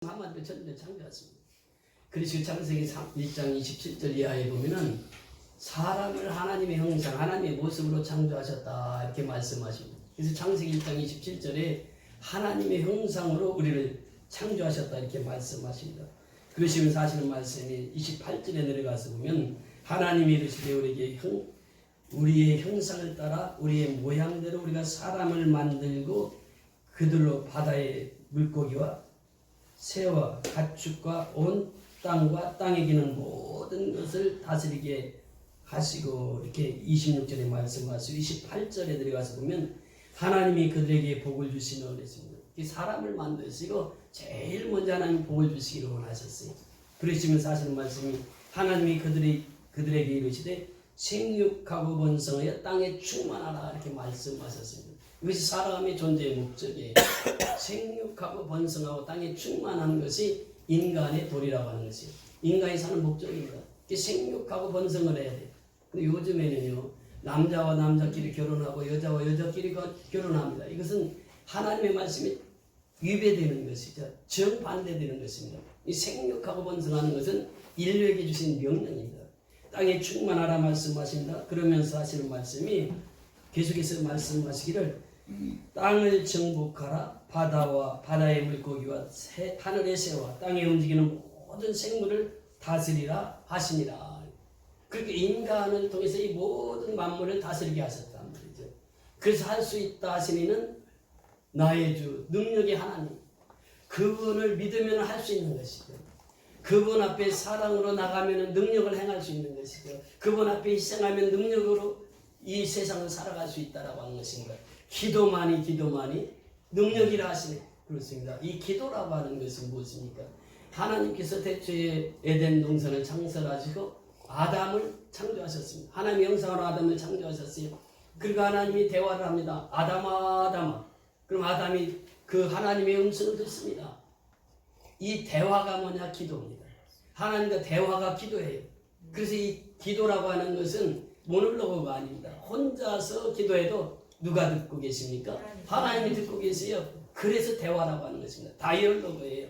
한마디로 천지를 창조했습니다. 그리고 창세기 1장 27절 이하에 보면은 사람을 하나님의 형상, 하나님의 모습으로 창조하셨다 이렇게 말씀하십니다. 그래서 창세기 1장 27절에 하나님의 형상으로 우리를 창조하셨다 이렇게 말씀하십니다. 그러시면 사실은 말씀이 28절에 내려가서 보면 하나님이 이르시되 우리의 형상을 따라 우리의 모양대로 우리가 사람을 만들고 그들로 바다의 물고기와 새와 가축과 온 땅과 땅에 기는 모든 것을 다스리게 하시고 이렇게 26절에 말씀하시고 28절에 들어가서 보면 하나님이 그들에게 복을 주시며 그랬습니다. 사람을 만드시고 제일 먼저 하나님 복을 주시기를 원하셨어요. 그러시면 사실은 말씀이 하나님이 그들에게 이르시되 생육하고 번성하여 땅에 충만하라 이렇게 말씀하셨습니다. 이것이 사람의 존재의 목적이에요. 생육하고 번성하고 땅에 충만한 것이 인간의 도리라고 하는 것이에요. 인간이 사는 목적입니다. 생육하고 번성을 해야 돼요. 근데 요즘에는요, 남자와 남자끼리 결혼하고 여자와 여자끼리 결혼합니다. 이것은 하나님의 말씀이 위배되는 것이죠. 정반대되는 것입니다. 이 생육하고 번성하는 것은 인류에게 주신 명령입니다. 땅에 충만하라 말씀하십니다. 그러면서 하시는 말씀이 계속해서 말씀하시기를 땅을 정복하라 바다와 바다의 물고기와 하늘의 새와 땅에 움직이는 모든 생물을 다스리라 하시니라. 그렇게 인간을 통해서 이 모든 만물을 다스리게 하셨단 말이죠. 그래서 할 수 있다 하시니는 나의 주 능력의 하나님, 그분을 믿으면 할 수 있는 것이죠. 그분 앞에 사랑으로 나가면 능력을 행할 수 있는 것이죠. 그분 앞에 희생하면 능력으로 이 세상을 살아갈 수 있다라고 하는 것입니다. 기도만이 능력이라 하시네. 그렇습니다. 이 기도라고 하는 것은 무엇입니까? 하나님께서 태초에 에덴 동산을 창설하시고 아담을 창조하셨습니다. 하나님의 형상으로 아담을 창조하셨어요. 그리고 하나님이 대화를 합니다. 아담아. 그럼 아담이 그 하나님의 음성을 듣습니다. 이 대화가 뭐냐? 기도입니다. 하나님과 대화가 기도예요. 그래서 이 기도라고 하는 것은 모놀로그가 아닙니다. 혼자서 기도해도 누가 듣고 계십니까? 하나님이 듣고 계세요. 그래서 대화라고 하는 것입니다. 다이얼로그예요.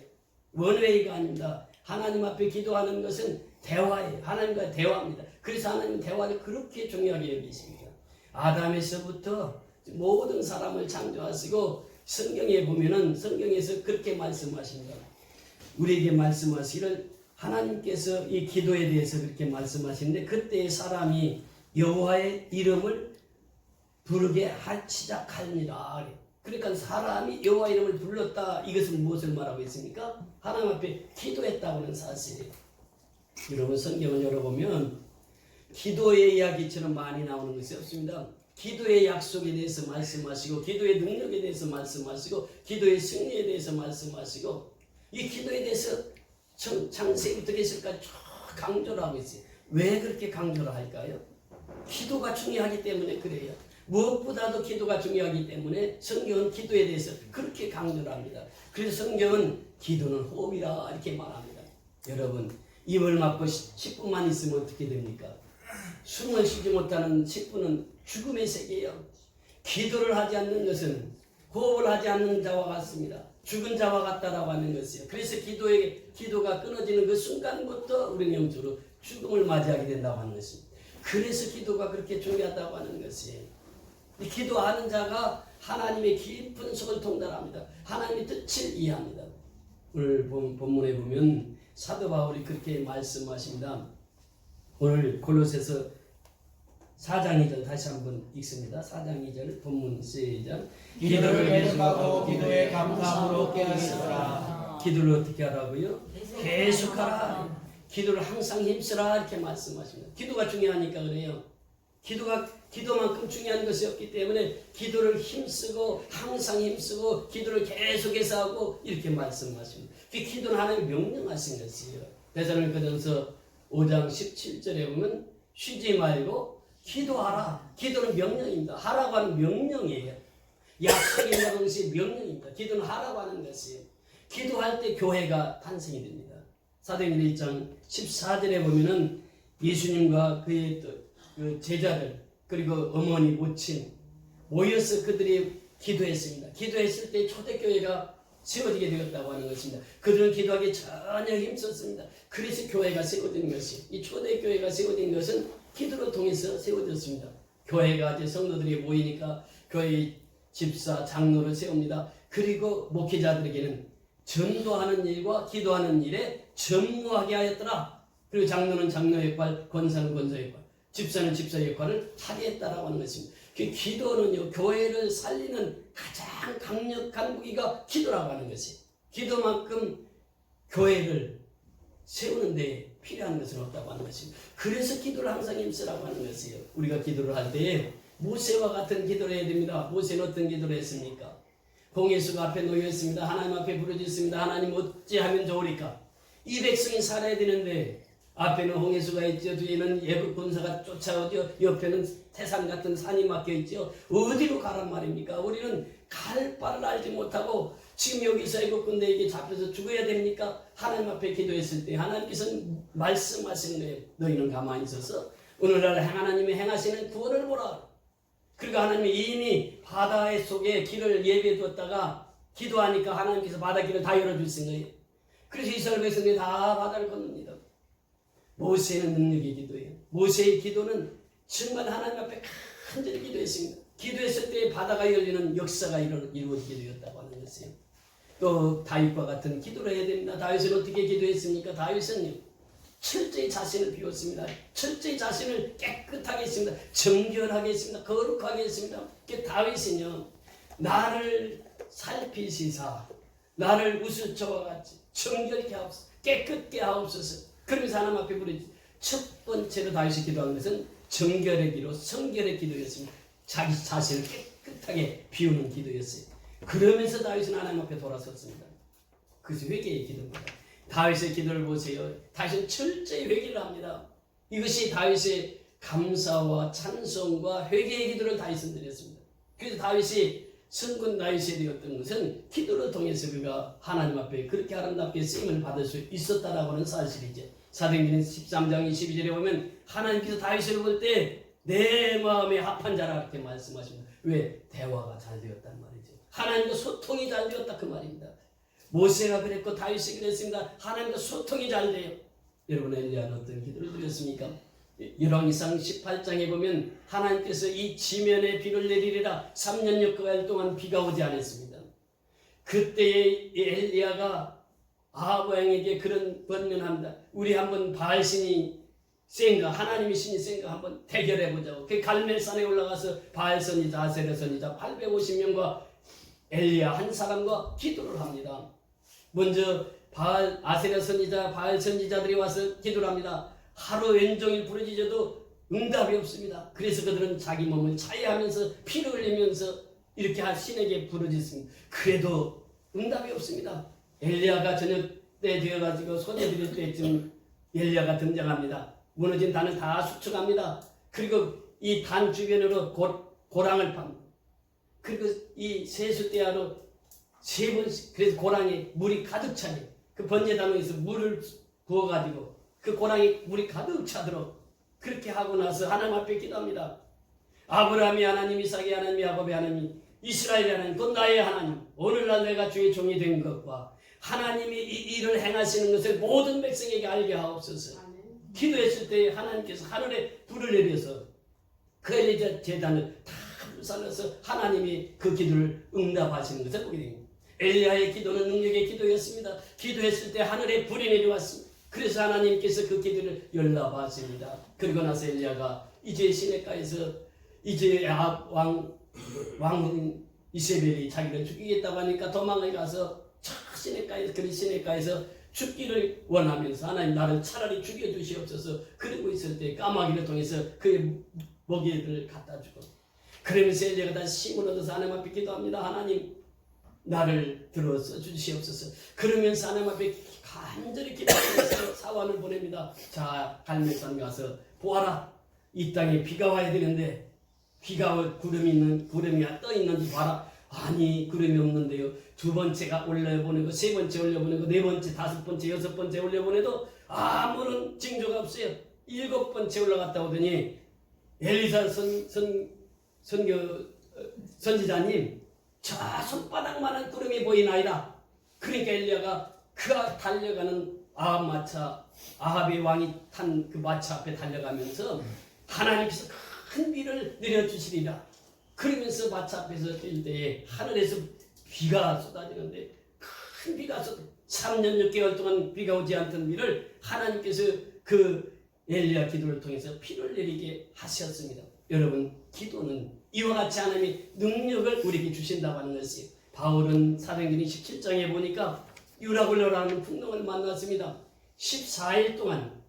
원웨이가 아닙니다. 하나님 앞에 기도하는 것은 대화예요. 하나님과 대화입니다. 그래서 하나님 대화를 그렇게 중요하게 여기십니다. 아담에서부터 모든 사람을 창조하시고 성경에 보면은 성경에서 그렇게 말씀하십니다. 우리에게 말씀하시기를 하나님께서 이 기도에 대해서 그렇게 말씀하시는데 그때 사람이 여호와의 이름을 부르게 시작하니라. 그러니까 사람이 여호와 이름을 불렀다. 이것은 무엇을 말하고 있습니까? 하나님 앞에 기도했다고는 사실이에요. 여러분 성경을 열어보면 기도의 이야기처럼 많이 나오는 것이 없습니다. 기도의 약속에 대해서 말씀하시고 기도의 능력에 대해서 말씀하시고 기도의 승리에 대해서 말씀하시고 이 기도에 대해서 창세기부터 계시까지 쭉 강조를 하고 있어요. 왜 그렇게 강조를 할까요? 기도가 중요하기 때문에 그래요. 무엇보다도 기도가 중요하기 때문에 성경은 기도에 대해서 그렇게 강조를 합니다. 그래서 성경은 기도는 호흡이라 이렇게 말합니다. 여러분 입을 막고 10분만 있으면 어떻게 됩니까? 숨을 쉬지 못하는 10분은 죽음의 세계예요. 기도를 하지 않는 것은 호흡을 하지 않는 자와 같습니다. 죽은 자와 같다라고 하는 것이에요. 그래서 기도가 끊어지는 그 순간부터 우리는 영적으로 죽음을 맞이하게 된다고 하는 것입니다. 그래서 기도가 그렇게 중요하다고 하는 것이에요. 이 기도하는 자가 하나님의 깊은 속을 통달합니다. 하나님의 뜻을 이해합니다. 오늘 본문에 보면 사도 바울이 그렇게 말씀하십니다. 오늘 골로새서 4장 2절 다시 한번 읽습니다. 4장 2절 본문 시작. 기도를 계속하고 기도에 감사함으로 깨어있으라. 기도를 어떻게 하라고요? 계속하라. 기도를 항상 힘쓰라 이렇게 말씀하십니다. 기도가 중요하니까 그래요. 기도만큼 중요한 것이 없기 때문에 기도를 힘쓰고 항상 힘쓰고 기도를 계속해서 하고 이렇게 말씀하십니다. 기도는 하나님이 명령하신 것이에요. 데살로니가전서 5장 17절에 보면 쉬지 말고 기도하라. 기도는 명령입니다. 하라고 하는 명령이에요. 약속인 동시에 명령입니다. 기도는 하라고 하는 것이에요. 기도할 때 교회가 탄생이 됩니다. 사도행전 1장 14절에 보면은 예수님과 그의 그 제자들 그리고 어머니 모친 모여서 그들이 기도했습니다. 기도했을 때 초대교회가 세워지게 되었다고 하는 것입니다. 그들은 기도하기에 전혀 힘썼습니다. 그래서 교회가 세워진 것이, 이 초대교회가 세워진 것은 기도를 통해서 세워졌습니다. 교회가 이제 성도들이 모이니까 교회 집사, 장로를 세웁니다. 그리고 목회자들에게는 전도하는 일과 기도하는 일에 전무하게 하였더라. 그리고 장로는 장로 역할, 권사는 권사 역할, 집사는 집사 역할을 하게 했다라고 하는 것입니다. 그 기도는요, 교회를 살리는 가장 강력한 무기가 기도라고 하는 것이, 기도만큼 교회를 세우는 데 필요한 것은 없다고 하는 것입니다. 그래서 기도를 항상 힘쓰라고 하는 것이에요. 우리가 기도를 할 때에 모세와 같은 기도를 해야 됩니다. 모세는 어떤 기도를 했습니까? 홍해수가 앞에 놓여 있습니다. 하나님 앞에 부르짖습니다. 하나님 어찌하면 좋으리까? 이 백성이 살아야 되는데 앞에는 홍해수가 있죠. 뒤에는 애국 군사가 쫓아오죠. 옆에는 태산 같은 산이 막혀 있죠. 어디로 가란 말입니까? 우리는 갈 바를 알지 못하고 지금 여기서 애국 군대에게 잡혀서 죽어야 됩니까? 하나님 앞에 기도했을 때 하나님께서는 말씀하시는 거예요. 너희는 가만히 있어서 오늘날 하나님이 행하시는 구원을 보라. 그리고 하나님이 이미 바다 속에 길을 예비해 두었다가 기도하니까 하나님께서 바다 길을 다 열어주신 거예요. 그래서 이스라엘 백성들이 다 바다를 건넙니다. 모세는 능력의 기도예요. 모세의 기도는 정말 하나님 앞에 간절히 기도했습니다. 기도했을 때 바다가 열리는 역사가 이루어지게 되었다고 하는 것이에요. 또 다윗과 같은 기도를 해야 됩니다. 다윗은 어떻게 기도했습니까? 다윗은요, 철저히 자신을 비웠습니다. 철저히 자신을 깨끗하게 했습니다. 정결하게 했습니다. 거룩하게 했습니다. 다윗은요, 나를 살피시사 나를 우슬초와 같이 정결케 하옵소서, 깨끗게 하옵소서. 그러면서 하나님 앞에 부르짖. 첫 번째로 다윗이 기도한 것은 정결의 기도, 성결의 기도였습니다. 자기 자신을 깨끗하게 비우는 기도였어요. 그러면서 다윗은 하나님 앞에 돌아섰습니다. 그것이 회개의 기도입니다. 다윗의 기도를 보세요. 다윗은 철저히 회개를 합니다. 이것이 다윗의 감사와 찬송과 회개의 기도를 다윗은 드렸습니다. 그래서 다윗이 선군 다윗이 되었던 것은 기도를 통해서 그가 하나님 앞에 그렇게 아름답게 쓰임을 받을 수 있었다라고 하는 사실이죠. 사도행전 13장 22절에 보면 하나님께서 다윗을 볼 때 내 마음에 합한 자라 이렇게 말씀하십니다. 왜? 대화가 잘 되었단 말이죠. 하나님과 소통이 잘 되었다 그 말입니다. 모세가 그랬고 다윗이 그랬습니다. 하나님과 소통이 잘 돼요. 여러분 엘리야는 어떤 기도를 드렸습니까? 열왕기상 18장에 보면 하나님께서 이 지면에 비를 내리리라 3년 6개월 동안 비가 오지 않았습니다. 그때에 엘리야가 아합 왕에게 그런 번면합니다. 우리 한번 바알신이 센가 하나님의 신이 센가 한번 대결해보자고. 그 갈멜산에 올라가서 바알 선지자 아세라 선지자 850명과 엘리야 한 사람과 기도를 합니다. 먼저 바알 아세라 선지자 바알 선지자들이 와서 기도를 합니다. 하루 온종일 부르짖어도 응답이 없습니다. 그래서 그들은 자기 몸을 차이하면서 피를 흘리면서 이렇게 신에게 부르짖습니다. 그래도 응답이 없습니다. 엘리야가 저녁 때 되어가지고 소재 드릴 때쯤 엘리야가 등장합니다. 무너진 단을 다 수축합니다. 그리고 이 단 주변으로 고랑을 팝니다. 그리고 이 세수대야로 3번씩, 그래서 고랑에 물이 가득 차요. 그 번제단에서 물을 부어가지고 그 고랑에 물이 가득 차도록 그렇게 하고 나서 하나님 앞에 기도합니다. 아브라함이 하나님, 이삭이 하나님, 야곱의 하나님, 이스라엘의 하나님, 곧 나의 하나님, 오늘날 내가 주의 종이 된 것과 하나님이 이 일을 행하시는 것을 모든 백성에게 알게 하옵소서. 기도했을 때 하나님께서 하늘에 불을 내려서 그 엘리야 제단을 다 불살라서 하나님이 그 기도를 응답하시는 것을 보게 됩니다. 엘리야의 기도는 능력의 기도였습니다. 기도했을 때 하늘에 불이 내려왔습니다. 그래서 하나님께서 그 기도를 열납하십니다. 그리고 나서 엘리야가 이제 시내가에서 이제 왕 이세벨이 자기를 죽이겠다고 하니까 도망을 가서 시내가에서 죽기를 원하면서 하나님 나를 차라리 죽여주시옵소서 그러고 있을 때 까마귀를 통해서 그의 먹이를 갖다 주고 그러면서 엘리야가 다시 힘을 얻어서 하나님 앞에 기도합니다. 하나님 나를 들어서 주시옵소서. 그러면서 하나님 앞에 간절히 기도하면서 사원을 보냅니다. 자, 갈멜산 가서 보아라. 이 땅에 비가 와야 되는데 비가 구름이 떠 있는지 봐라. 아니 구름이 없는데요. 2번째가 올려보내고 3번째 올려보내고 4번째 5번째 6번째 올려보내도 아무런 징조가 없어요. 7번째 올라갔다 오더니 엘리사 선지자님 저 손바닥만한 구름이 보이나이다. 그러니까 엘리야가 그 달려가는 아합의 왕이 탄 그 마차 앞에 달려가면서 하나님께서 큰 비를 내려주시리라. 그러면서 마차 앞에서 뛸 때에 하늘에서 비가 쏟아지는데 큰 비가 3년 6개월 동안 비가 오지 않던 비를 하나님께서 그 엘리야 기도를 통해서 비를 내리게 하셨습니다. 여러분, 기도는 이와 같이 하나님이 능력을 우리에게 주신다고 하는 것이에요. 바울은 사도행전 17장에 보니까 유라굴로라는 풍랑을 만났습니다. 14일 동안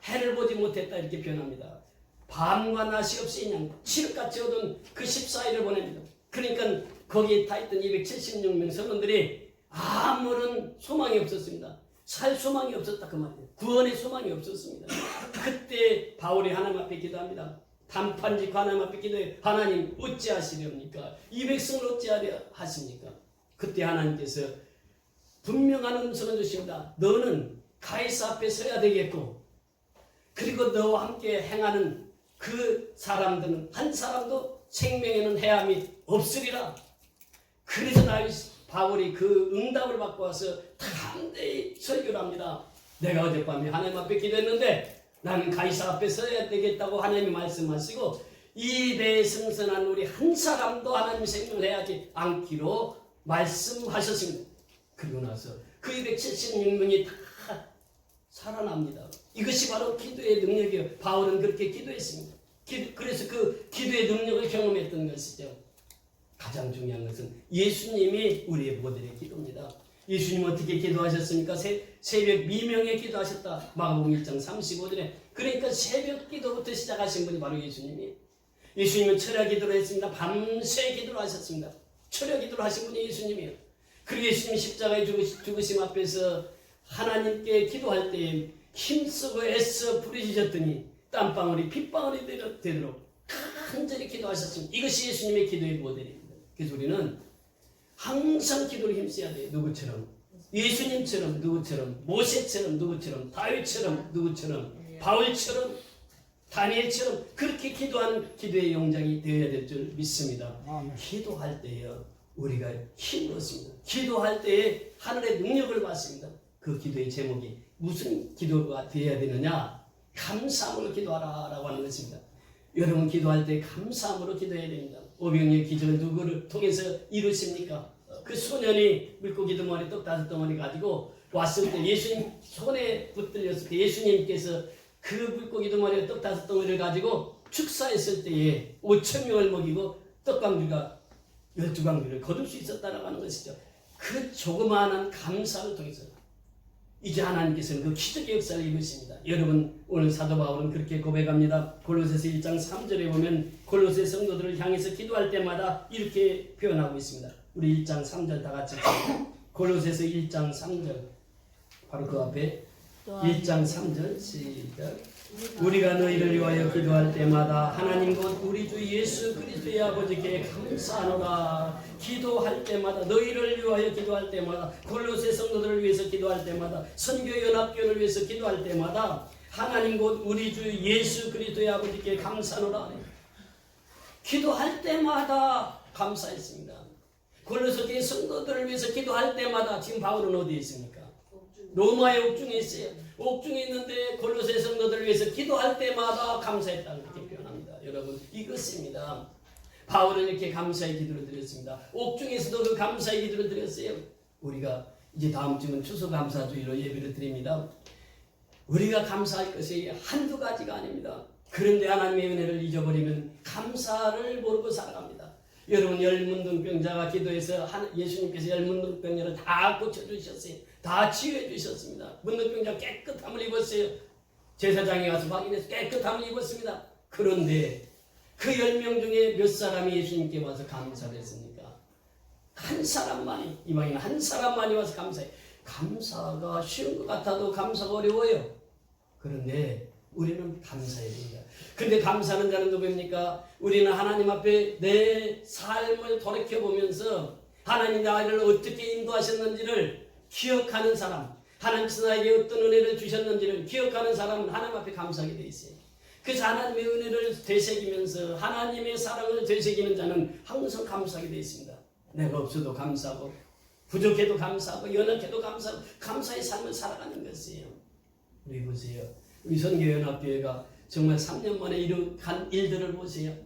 해를 보지 못했다 이렇게 표현합니다. 밤과 낮이 없이 그냥 칠흑같이 오던 그 14일을 보냅니다. 그러니까 거기에 타있던 276명 선원들이 아무런 소망이 없었습니다. 살 소망이 없었다 그 말이에요. 구원의 소망이 없었습니다. 그때 바울이 하나님 앞에 기도합니다. 단판짓고 하나님 앞에 기도해. 하나님 어찌하시렵니까? 이 백성을 어찌하려 하십니까? 그때 하나님께서 분명한 음성을 주십니다. 너는 가이사 앞에 서야 되겠고, 그리고 너와 함께 행하는 그 사람들은 한 사람도 생명에는 해함이 없으리라. 그래서 바울이 그 응답을 받고 와서 담대히 설교를 합니다. 내가 어젯밤에 하나님 앞에 기도했는데 나는 가이사 앞에 서야 되겠다고 하나님이 말씀하시고, 이 배에 승선한 우리 한 사람도 하나님 생명을 해하지 않기로 말씀하셨습니다. 그리고 나서 그 276명이 다 살아납니다. 이것이 바로 기도의 능력이에요. 바울은 그렇게 기도했습니다. 그래서 그 기도의 능력을 경험했던 것이죠. 가장 중요한 것은 예수님이 우리의 모델의 기도입니다. 예수님 어떻게 기도하셨습니까? 새벽 미명에 기도하셨다. 마가복음 1장 35절에. 그러니까 새벽 기도부터 시작하신 분이 바로 예수님이에요. 예수님은 철야 기도를 했습니다. 밤새 기도를 하셨습니다. 철야 기도를 하신 분이 예수님이에요. 그리고 예수님이 십자가의 죽으심 앞에서 하나님께 기도할 때 힘쓰고 애써 부르짖었더니 땀방울이 핏방울이 되도록 간절히 기도하셨습니다. 이것이 예수님의 기도의 모델입니다. 그래서 우리는 항상 기도를 힘써야 돼요. 누구처럼? 예수님처럼, 누구처럼? 모세처럼, 누구처럼? 다윗처럼, 누구처럼? 바울처럼, 다니엘처럼 그렇게 기도하는 기도의 용장이 되어야 될 줄 믿습니다. 기도할 때요, 우리가 힘을 얻습니다. 기도할 때에 하늘의 능력을 받습니다. 그 기도의 제목이 무슨 기도가 되어야 되느냐? 감사함으로 기도하라 라고 하는 것입니다. 여러분, 기도할 때 감사함으로 기도해야 됩니다. 오병이의 기적을 누구를 통해서 이루십니까? 그 소년이 물고기 덩어리 떡 5덩어리 가지고 왔을 때 예수님 손에 붙들렸을 때 예수님께서 그 물고기 덩어리 떡 5덩어리를 가지고 축사했을 때에 5,000명을 먹이고 떡강주가 12강주를 거둘 수 있었다라고 하는 것이죠. 그 조그마한 감사를 통해서 이제 하나님께서는 그 기적의 역사를 이루십니다. 여러분, 오늘 사도 바울은 그렇게 고백합니다. 골로새서 1장 3절에 보면 골로새 성도들을 향해서 기도할 때마다 이렇게 표현하고 있습니다. 우리 1장 3절 다 같이 골로새서 1장 3절 바로 그 앞에 1장 3절 시작. 우리가 너희를 위하여 기도할 때마다 하나님 곧 우리 주 예수 그리스도의 아버지께 감사하노라. 기도할 때마다, 너희를 위하여 기도할 때마다, 골로새 성도들을 위해서 기도할 때마다, 선교연합교회를 위해서 기도할 때마다 하나님 곧 우리 주 예수 그리스도의 아버지께 감사하노라. 기도할 때마다 감사했습니다. 골로새 교회 성도들을 위해서 기도할 때마다, 지금 바울은 어디에 있습니까? 로마의 옥중에 있어요. 옥중에 있는데 골로새 성도들을 위해서 기도할 때마다 감사했다고 이렇게 표현합니다. 여러분, 이것입니다. 바울은 이렇게 감사의 기도를 드렸습니다. 옥중에서도 그 감사의 기도를 드렸어요. 우리가 이제 다음 주는 추수감사주의로 예배를 드립니다. 우리가 감사할 것이 한두 가지가 아닙니다. 그런데 하나님의 은혜를 잊어버리면 감사를 모르고 살아갑니다. 여러분, 열문둥병자가 기도해서 예수님께서 열문둥병자를 다 고쳐주셨어요. 다 치유해주셨습니다. 문둥병자 깨끗함을 입었어요. 제사장에 가서 확인해서 깨끗함을 입었습니다. 그런데 그 10명 중에 몇 사람이 예수님께 와서 감사를 했습니까? 한 사람만이, 이방인 한 사람만이 와서 감사해. 감사가 쉬운 것 같아도 감사가 어려워요. 그런데 우리는 감사해야 됩니다. 그런데 감사하는 자는 누구입니까? 우리는 하나님 앞에 내 삶을 돌이켜보면서 하나님 나를 어떻게 인도하셨는지를 기억하는 사람, 하나님께서 나에게 어떤 은혜를 주셨는지를 기억하는 사람은 하나님 앞에 감사하게 돼 있어요. 그래서 하나님의 은혜를 되새기면서 하나님의 사랑을 되새기는 자는 항상 감사하게 되어 있습니다. 내가 없어도 감사하고, 부족해도 감사하고 연약해도 감사하고 감사의 삶을 살아가는 것이에요. 우리 보세요. 우리 선교연합교회가 정말 3년 만에 이룩한 일들을 보세요.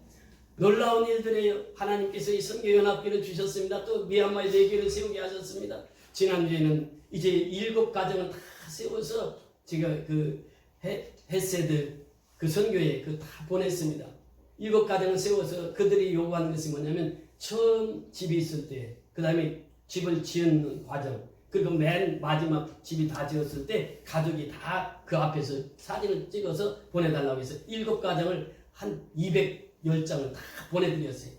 놀라운 일들이에요. 하나님께서 이 선교연합교회를 주셨습니다. 또 미얀마에 4개를 세우게 하셨습니다. 지난주에는 이제 7가정을 다 세워서 제가 그 헤세드 그 선교에 그 다 보냈습니다. 7가정을 세워서 그들이 요구하는 것이 뭐냐면 처음 집이 있을 때, 그 다음에 집을 지은 과정, 그리고 맨 마지막 집이 다 지었을 때 가족이 다 그 앞에서 사진을 찍어서 보내달라고 해서 7가정을 한 210장을 다 보내드렸어요.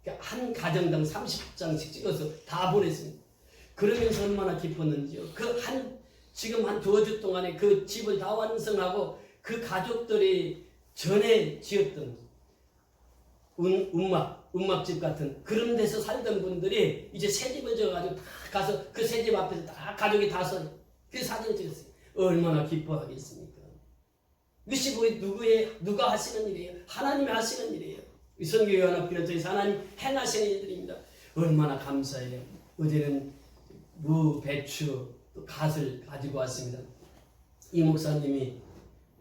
그러니까 한 가정당 30장씩 찍어서 다 보냈습니다. 그러면서 얼마나 기뻤는지요. 지금 한 2주 동안에 그 집을 다 완성하고 그 가족들이 전에 지었던 운막집 같은 그런 데서 살던 분들이 이제 새 집을 지어가지고 다 가서 그 새 집 앞에서 다 가족이 다 서 그 사진을 찍었어요. 얼마나 기뻐하겠습니까? 이것이 누가 하시는 일이에요? 하나님이 하시는 일이에요. 이 선교연합교회는 저희 하나님 행하시는 일들입니다. 얼마나 감사해요. 어제는 무, 배추, 또 갓을 가지고 왔습니다. 이 목사님이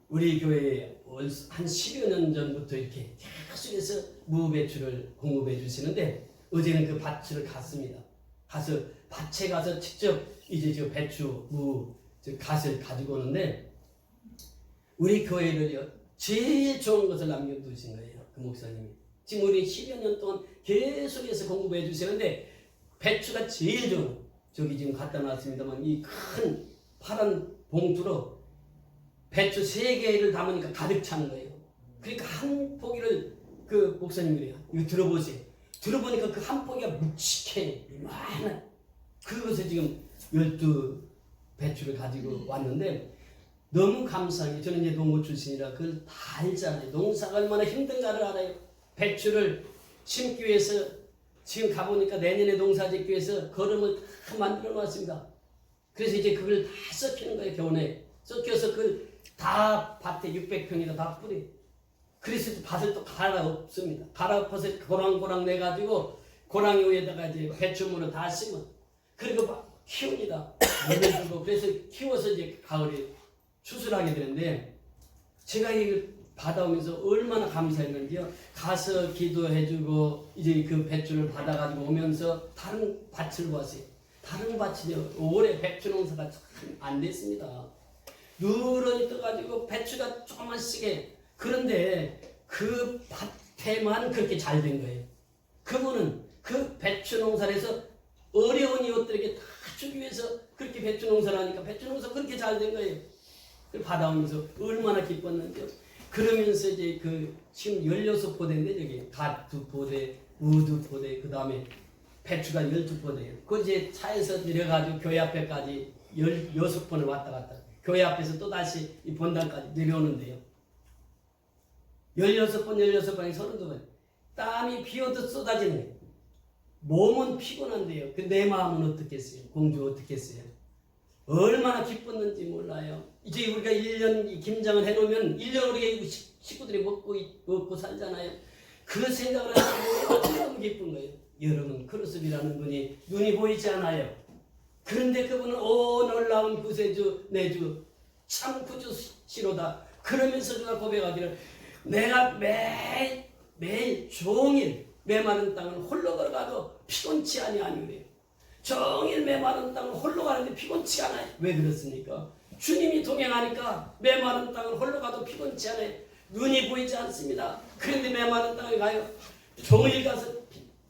우리 교회에 한 10여 년 전부터 이렇게 계속해서 무, 배추를 공급해 주시는데 어제는 그 밭을 갔습니다. 가서 밭에 가서 직접 이제 저 배추, 무, 저 갓을 가지고 오는데 우리 교회를요 제일 좋은 것을 남겨두신 거예요. 그 목사님이. 지금 우리 10여 년 동안 계속해서 공급해 주시는데 배추가 제일 좋은, 저기 지금 갖다 놨습니다만 이 큰 파란 봉투로 배추 3개를 담으니까 가득 차는 거예요. 그러니까 한 포기를 그 목사님이 그래요. 이거 들어보세요. 들어보니까 그 한 포기가 묵직해. 많아. 그것을 지금 12배추를 가지고 왔는데 너무 감사한 게 저는 이제 농부 출신이라 그걸 다 알잖아요. 농사가 얼마나 힘든가를 알아요. 배추를 심기 위해서 지금 가보니까 내년에 농사 짓기 위해서 거름을 다 만들어 놨습니다. 그래서 이제 그걸 다 썩히는 거예요. 겨우내 썩혀서 그걸 다 밭에 600평이나 다 뿌리. 그래서 밭을 또 갈아엎습니다. 갈아엎어서 고랑고랑 내가지고 고랑이 위에다가 이제 배추물을 다 심어. 그리고 막 키웁니다. 물을 주고 그래서 키워서 이제 가을에 추수하게 되는데 제가 이걸 받아오면서 얼마나 감사했는지요. 가서 기도해주고 이제 그 배추를 받아가지고 오면서 다른 밭을 보았어요. 다른 밭이요. 올해 배추 농사가 참 안 됐습니다. 누런이 떠가지고 배추가 조금씩에 그런데 그 밭에만 그렇게 잘 된 거예요. 그분은 그 배추 농사를 해서 어려운 이웃들에게 다 주기 위해서 그렇게 배추 농사를 하니까 배추 농사 그렇게 잘 된 거예요. 그걸 받아오면서 얼마나 기뻤는지요. 그러면서 이제 그 지금 16포대인데 저기 갓 2포대, 우 2포대, 그 다음에 배추가 12포대예요. 그 이제 차에서 내려가지고 교회 앞에까지 16번을 왔다 갔다. 교회 앞에서 또 다시 이 본당까지 내려오는데요. 16번에 32번. 땀이 비오듯 쏟아지는 거예요. 몸은 피곤한데요. 그 내 마음은 어떻겠어요? 공주 어떻겠어요? 얼마나 기뻤는지 몰라요. 이제 우리가 1년 김장을 해놓으면 1년 우리 식구들이 먹고 살잖아요. 그 생각을 하면 너무 기쁜 거예요. 여러분, 크루스비라는 분이 눈이 보이지 않아요. 그런데 그분은 놀라운 구세주 내주 참 구주시로다. 그러면서 그가 고백하기를 내가 매일 종일 메마른 땅을 홀로 걸어가도 피곤치 아니하니래요. 종일 메마른 땅을 홀로 가는데 피곤치 않아요. 왜 그렇습니까? 주님이 동행하니까 메마른 땅을 홀로 가도 피곤치 않아요. 눈이 보이지 않습니다. 그런데 메마른 땅에 가요. 종일 가서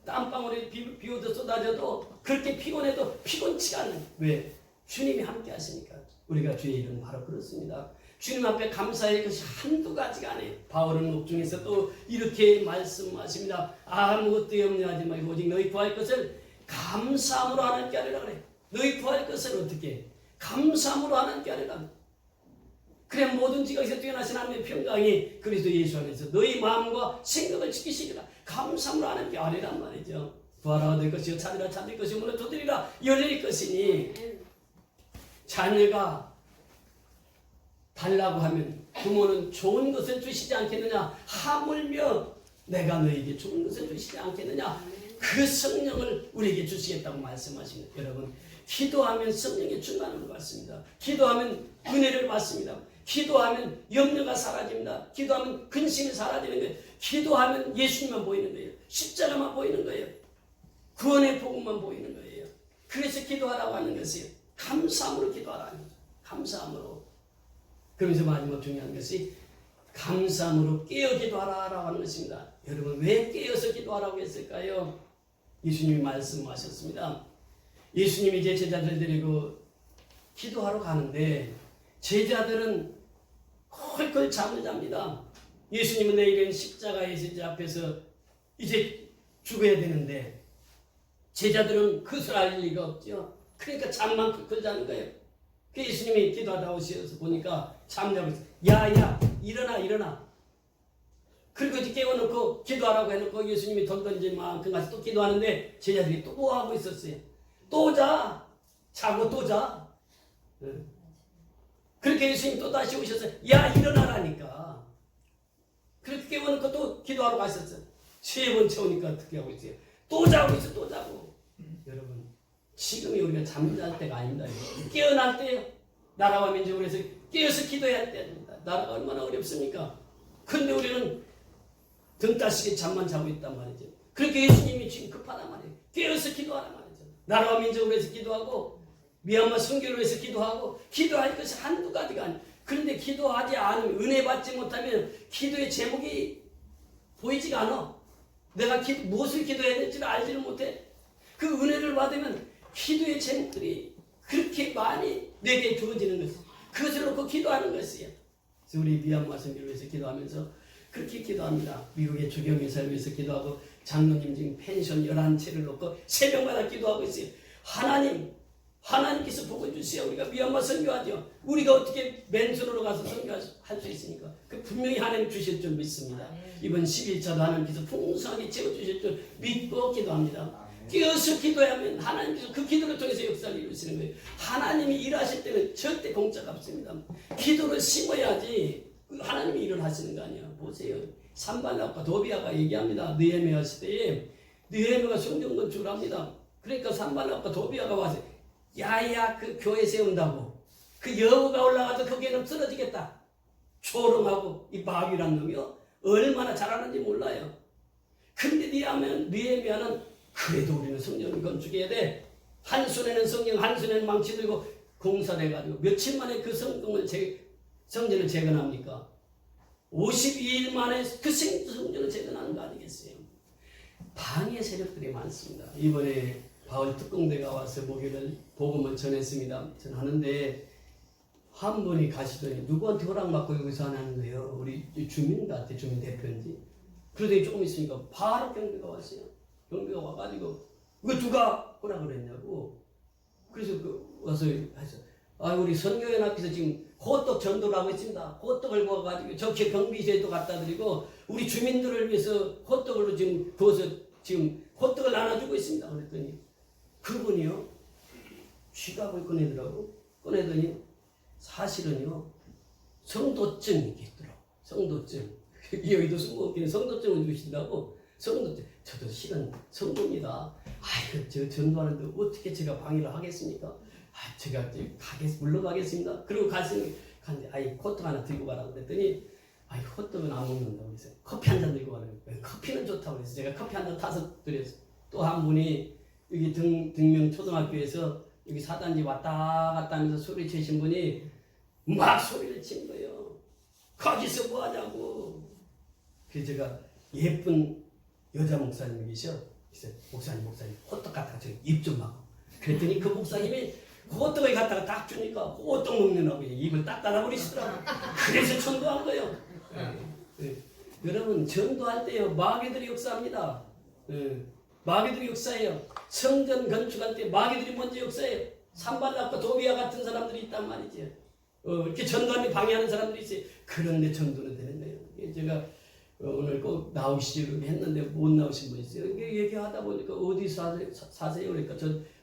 땀방울이 비오듯 쏟아져도 그렇게 피곤해도 피곤치 않아요. 왜? 주님이 함께 하시니까. 우리가 주의 이름은 바로 그렇습니다. 주님 앞에 감사의 것이 한두 가지가 아니에요. 바울은 옥중에서 또 이렇게 말씀하십니다. 아무것도 염려하지 말고 오직 너희 구할 것을 감사함으로 하나님께 하리라 그래. 너희 구할 것을 어떻게? 감사함으로 하나님께 하리라. 그래 모든 지각에서 뛰어나신 하나님의 평강이 그리스도 예수 안에서 너희 마음과 생각을 지키시리라. 감사함으로 하나님께 하리란 말이죠. 구하라 얻을 것이요 찾으라 찾을 것이요 문을 두드리라 열릴 것이니 자녀가 달라고 하면 부모는 좋은 것을 주시지 않겠느냐. 하물며 내가 너에게 좋은 것을 주시지 않겠느냐. 그 성령을 우리에게 주시겠다고 말씀하십니다. 여러분, 기도하면 성령의 충만함을 받습니다. 기도하면 은혜를 받습니다. 기도하면 염려가 사라집니다. 기도하면 근심이 사라지는 거예요. 기도하면 예수님만 보이는 거예요. 십자가만 보이는 거예요. 구원의 복음만 보이는 거예요. 그래서 기도하라고 하는 것이에요. 감사함으로 기도하라는 거죠. 감사함으로. 그러면서 마지막 중요한 것이 감사함으로 깨어 기도하라고 하는 것입니다. 여러분, 왜 깨어서 기도하라고 했을까요? 예수님이 말씀하셨습니다. 예수님이 이제 제자들 데리고 기도하러 가는데 제자들은 콜콜 잠을 잡니다. 예수님은 내일은 십자가에서 이제 앞에서 이제 죽어야 되는데 제자들은 그것을 알 리가 없죠. 그러니까 잠만 콜콜 자는 거예요. 그 예수님이 기도하다 오셔서 보니까 잠자고 있어요. 야야 일어나. 그리고 이제 깨워놓고 기도하라고 해놓고 예수님이 돈 던질 만큼 가서 또 기도하는데 제자들이 또 뭐 하고 있었어요? 또 자. 자고 또 자. 그렇게 예수님이 또 다시 오셔서 야 일어나라니까. 그렇게 깨워놓고 또 기도하러 가셨어요. 3번째 오니까 어떻게 하고 있어요? 또 자고 있어. 또 자고. 여러분, 지금이 우리가 잠잘 때가 아닙니다. 깨어날 때요. 나라와 민족을 위해서 깨어서 기도해야 할 때입니다. 나라가 얼마나 어렵습니까? 그런데 우리는 등 따시게 잠만 자고 있단 말이죠. 그렇게 예수님이 지금 급하단 말이에요. 깨어서 기도하란 말이죠. 나라와 민족을 위해서 기도하고 미얀마 선교를 위해서 기도하고 기도할 것이 한두 가지가 아니에요. 그런데 기도하지 않으면 은혜 받지 못하면 기도의 제목이 보이지가 않아. 내가 무엇을 기도해야 될지를 알지를 못해. 그 은혜를 받으면 기도의 제목들이 그렇게 많이 내게 주어지는 것이에요. 그것을 놓고 기도하는 것이에요. 그래서 우리 미얀마 선교를 위해서 기도하면서 그렇게 기도합니다. 미국의 주경의사를 위해서 기도하고 장로님 지금 펜션 11채를 놓고 새벽마다 기도하고 있어요. 하나님께서 복을 주세요. 우리가 미얀마 선교하죠. 우리가 어떻게 맨손으로 가서 선교할 수 있으니까 그 분명히 하나님 주실 줄 믿습니다. 이번 11차도 하나님께서 풍성하게 채워주실 줄 믿고 기도합니다. 깨어서 기도하면 하나님께서 그 기도를 통해서 역사를 이루시는 거예요. 하나님이 일하실 때는 절대 공짜가 없습니다. 기도를 심어야지 하나님이 일을 하시는 거 아니야. 보세요. 산발락과 도비아가 얘기합니다. 느헤미야 시대에 느헤미야가 성전 건축을 합니다. 그러니까 산발락과 도비아가 와서 야야 그 교회 세운다고 그 여우가 올라가서 거기에는 쓰러지겠다. 조롱하고 이 바비란 놈이요. 얼마나 잘하는지 몰라요. 근데 느헤미야는 그래도 우리는 성전을 건축해야 돼. 한 손에는 성경, 한 손에는 망치 들고 공사를 해가지고 며칠 만에 그 성전을 재건합니까? 52일 만에 그 성전을 재건하는 거 아니겠어요? 방해 세력들이 많습니다. 이번에 바울 특공대가 와서 목요일 복음을 전했습니다. 전하는데 한 분이 가시더니 누구한테 허락받고 여기서 하는 거예요? 우리 주민 같아, 주민 대표인지. 그러더니 조금 있으니까 바로 경비가 왔어요. 경비가 와가지고 이거 누가 허락을 했냐고. 그래서 와서 해서 우리 선교연 앞에서 지금 호떡 전도를 하고 있습니다. 호떡을 구워가지고 저기 경비실에도 갖다 드리고 우리 주민들을 위해서 호떡으로 지금 구워서 지금 호떡을 나눠주고 있습니다. 그랬더니 그분이요 지갑을 꺼내더니 사실은요 성도증이 있더라고. 성도증. 여의도 승무원끼리 성도증을 주신다고. 성도증. 저도 실은 성도입니다. 저 전도하는데 어떻게 제가 방해를 하겠습니까? 제가 물러가겠습니다. 그리고 갔는데 호떡 하나 들고 가라고 그랬더니 호떡은 안 먹는다고 그랬어요. 커피 한 잔 들고 가라고 그랬어요. 커피는 좋다고 그랬어요. 제가 커피 한 잔 타서 드렸어요. 또 한 분이 여기 등명 초등학교에서 여기 사단지 왔다 갔다 하면서 소리 치신 분이 막 소리를 친 거예요. 거기서 뭐 하냐고. 그래서 제가 예쁜 여자 목사님이 계셔. 그래서 목사님 호떡 갖다가 입 좀 막고. 그랬더니 그 목사님이 호떡을 갖다가 딱 주니까 호떡 먹느라고 입을 딱 닫아버리시더라고. 그래서 전도한 거예요. 여러분 전도할 때요 마귀들이 역사합니다. 마귀들이 역사해요. 성전 건축할 때 마귀들이 먼저 역사해요. 산발락과 도비아 같은 사람들이 있단 말이죠. 이렇게 전도하는 방해하는 사람들이 있어요. 그런데 전도는 되는 거예요. 제가 오늘 꼭 나오시기로 했는데 못 나오신 분 있어요. 얘기하다 보니까 어디 사세요? 그러니까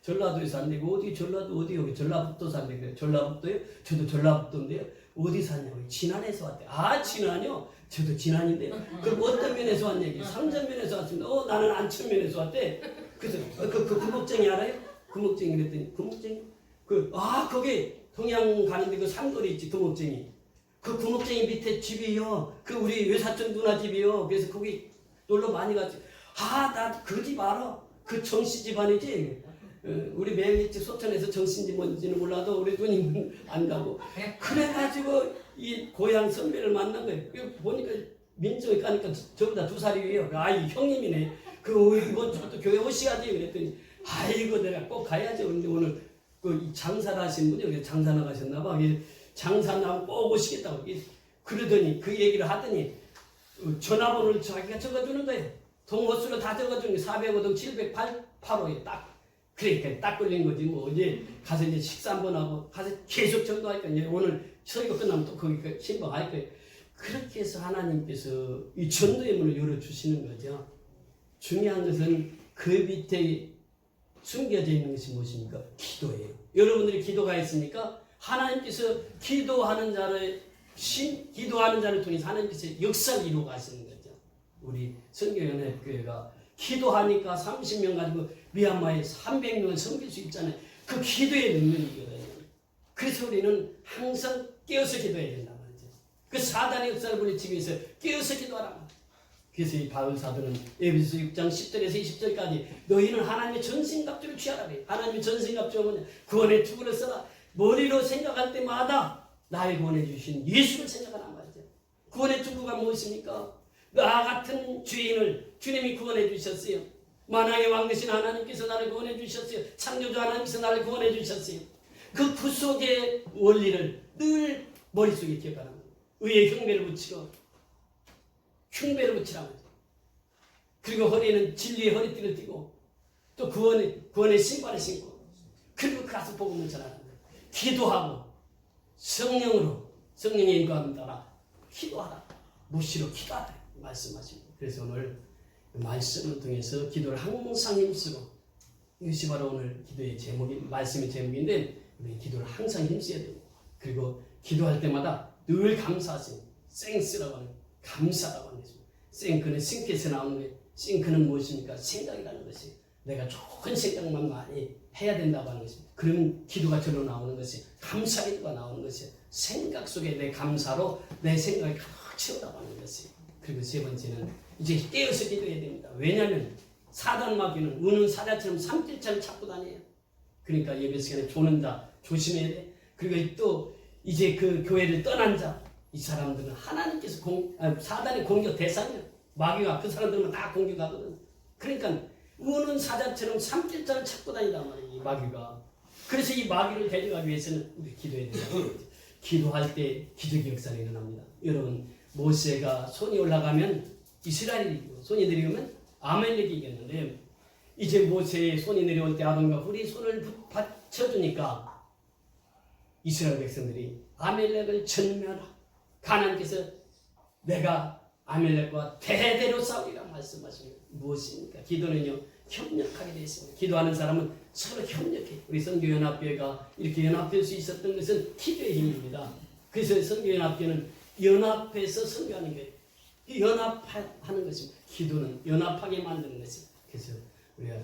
전라도에 사는데 어디 전라도 어디 여기 전라북도 사는데 전라북도요? 저도 전라북도인데요. 어디 사냐고. 진안에서 왔대요. 진안요? 저도 진안인데 그럼 어떤 면에서 왔냐 이게 상전면에서 왔습니다. 나는 안천면에서 왔대. 그래서 그 구목쟁이 알아요? 구목쟁이 그랬더니 구목쟁이 거기 동양 가는데 그 삼거리 있지 구목쟁이. 그 구목쟁이 밑에 집이요. 그 우리 외사촌 누나 집이요. 그래서 거기 놀러 많이 갔지. 나 그 집 알아. 그 정씨 집안이지. 우리 매일집 소천에서 정씨인지 뭔지는 몰라도 우리 누님은 안다고. 그래가지고 이 고향 선배를 만난 거예요. 보니까 민정이 가니까 저보다 2살이 위에요. 이 형님이네. 이번 주부터 교회 오셔야지. 그랬더니 이거 내가 꼭 가야죠. 근데 오늘 장사를 하신 분이 여기 장사 나가셨나봐. 장사 나면 꼭 오시겠다고. 그러더니 그 얘기를 하더니 전화번호를 자기가 적어주는 거예요. 동호수로 다 적어주는 게 405동 708호에 딱. 그러니까 딱 걸린 거지 뭐. 이제 가서 이제 식사 한번 하고 가서 계속 전도하니까 이제 오늘 설교 끝나면 또 거기 신방할 거예요. 그렇게 해서 하나님께서 이 전도의 문을 열어주시는 거죠. 중요한 것은 그 밑에 숨겨져 있는 것이 무엇입니까? 기도예요. 여러분들이 기도가 있습니까? 하나님께서 기도하는 자를 통해서 하나님께서 역사를 이루어 가시는 거죠. 우리 선교연합교회가 기도하니까 30명 가지고 미얀마에 300명을 섬길 수 있잖아요. 그 기도의 능력이거든요. 그래서 우리는 항상 깨어서 기도해야 된단 말이죠. 그 사단의 역사를 물리치기 위해서 깨어서 기도하라. 그래서 이 바울 사도는 에베소 6장 10절에서 20절까지 너희는 하나님의 전신갑주를 취하라. 하나님의 전신갑주가 뭐냐? 구원의 투구를 써라. 머리로 생각할 때마다 나를 구원해 주신 예수를 생각하란 말이죠. 구원의 투구가 무엇입니까? 나 같은 죄인을 주님이 구원해 주셨어요. 만왕의 왕 되신 하나님께서 나를 구원해 주셨어요. 창조주 하나님께서 나를 구원해 주셨어요. 그 구속의 원리를 늘 머릿속에 기억하는 거예요. 의의 흉배를 붙이고 흉배를 붙이라는 거죠. 그리고 허리에는 진리의 허리띠를 띠고 또 구원의 신발을 신고 그리고 가서 복음을 전하는 거예요. 기도하고 성령의 인도함을 따라 기도하라. 무시로 기도하라 말씀하십니다. 그래서 오늘 말씀을 통해서 기도를 항상 힘쓰고 이것이 바로 오늘 기도의 말씀의 제목인데 우리 기도를 항상 힘써야 됩니다. 그리고 기도할 때마다 늘 감사하세요. 생스라고 하는 감사라고 하는 것입니다. 생크는 싱크에서 나오는 거예요. 싱크는 무엇입니까? 생각이라는 것이 내가 좋은 생각만 많이 해야 된다고 하는 것입니다. 그러면 기도가 절로 나오는 것이 감사 기도가 나오는 것이 생각 속에 내 감사로 내 생각을 가득 채우라고 하는 것이. 그리고 세 번째는 이제 깨어서 기도해야 됩니다. 왜냐하면 사단 마귀는 우는 사자처럼 삼킬자를 찾고 다녀요. 그러니까 예배 시간에 조는 자 조심해야 돼. 그리고 또 이제 그 교회를 떠난 자 이 사람들은 하나님께서 사단의 공격 대상이야. 마귀가 그 사람들은 다 공격하거든. 그러니까 우는 사자처럼 삼킬자를 찾고 다니단 말이에요. 이 마귀가. 그래서 이 마귀를 데려가기 위해서는 우리 기도해야 된다. 기도할 때 기적의 역사가 일어납니다. 여러분 모세가 손이 올라가면 이스라엘이 이기고 손이 내려오면 아말렉이 이겼는데 이제 모세의 손이 내려올 때 아론과 훌이 손을 받쳐주니까 이스라엘 백성들이 아말렉을 전멸하라. 하나님께서 내가 아말렉과 대대로 싸우리라 말씀하십니다. 무엇입니까? 기도는요 협력하게 되어 있습니다. 기도하는 사람은 서로 협력해. 우리 선교연합교회가 이렇게 연합될 수 있었던 것은 기도의 힘입니다. 그래서 선교연합교회는 연합해서 선교하는 거예요. 연합하는 것입니다. 기도는 연합하게 만드는 것입니다. 그래서 우리가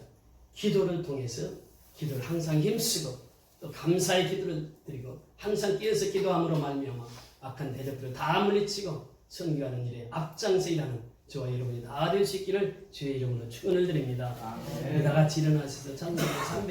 기도를 통해서 기도를 항상 힘쓰고 또 감사의 기도를 드리고 항상 깨어서 기도함으로 말미암아 악한 대적들을 다 물리치고 선교하는 일에 앞장서 일하는 저와 여러분이 다 될 수 있기를 주의 이름으로 축원을 드립니다. 다 같이 일어나셔서 찬송가 300